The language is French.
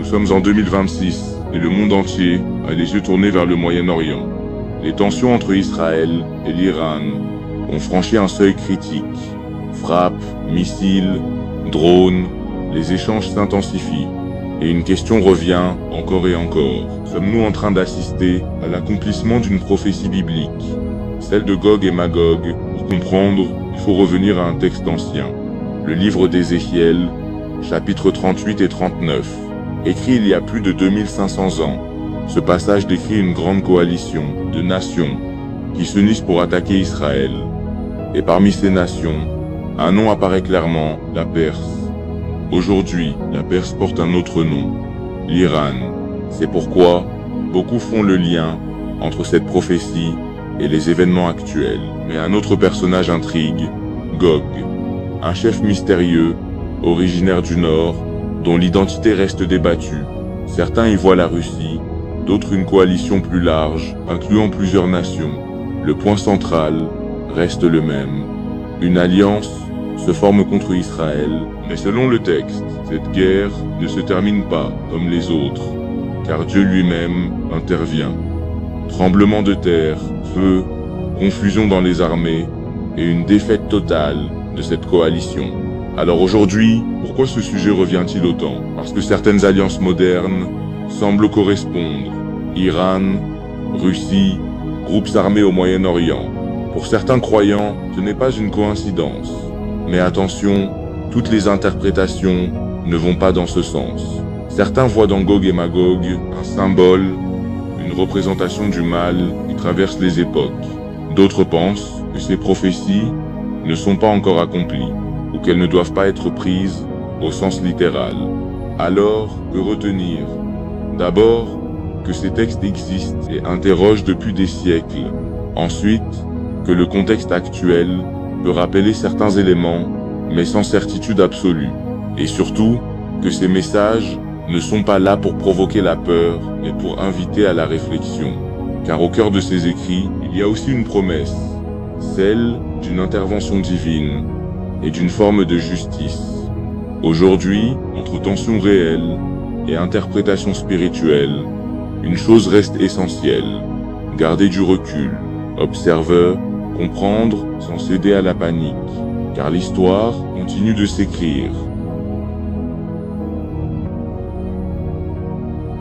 sommes en 2026 et le monde entier a les yeux tournés vers le Moyen-Orient. Les tensions entre Israël et l'Iran ont franchi un seuil critique. Frappes, missiles, drones, les échanges s'intensifient. Et une question revient encore et encore. Sommes-nous en train d'assister à l'accomplissement d'une prophétie biblique, celle de Gog et Magog? Pour comprendre, il faut revenir à un texte ancien. Le livre d'Ézéchiel, chapitres 38 et 39. Écrit il y a plus de 2500 ans, ce passage décrit une grande coalition de nations qui s'unissent pour attaquer Israël. Et parmi ces nations, un nom apparaît clairement, la Perse. Aujourd'hui, la Perse porte un autre nom, l'Iran. C'est pourquoi beaucoup font le lien entre cette prophétie et les événements actuels. Mais un autre personnage intrigue, Gog, un chef mystérieux, originaire du Nord, dont l'identité reste débattue. Certains y voient la Russie, d'autres une coalition plus large, incluant plusieurs nations. Le point central reste le même. Une alliance se forme contre Israël, mais selon le texte, cette guerre ne se termine pas comme les autres, car Dieu lui-même intervient. Tremblement de terre, feu, confusion dans les armées et une défaite totale de cette coalition. Alors aujourd'hui, pourquoi ce sujet revient-il autant? Parce que certaines alliances modernes semblent correspondre. Iran, Russie, groupes armés au Moyen-Orient. Pour certains croyants, ce n'est pas une coïncidence. Mais attention, toutes les interprétations ne vont pas dans ce sens. Certains voient dans Gog et Magog un symbole, une représentation du mal qui traverse les époques. D'autres pensent que ces prophéties ne sont pas encore accomplies, ou qu'elles ne doivent pas être prises au sens littéral. Alors, que retenir? D'abord, que ces textes existent et interrogent depuis des siècles. Ensuite, que le contexte actuel peut rappeler certains éléments, mais sans certitude absolue. Et surtout, que ces messages ne sont pas là pour provoquer la peur, mais pour inviter à la réflexion. Car au cœur de ces écrits, il y a aussi une promesse, celle d'une intervention divine et d'une forme de justice. Aujourd'hui, entre tensions réelles et interprétations spirituelles, une chose reste essentielle, garder du recul, observer, comprendre sans céder à la panique, car l'histoire continue de s'écrire.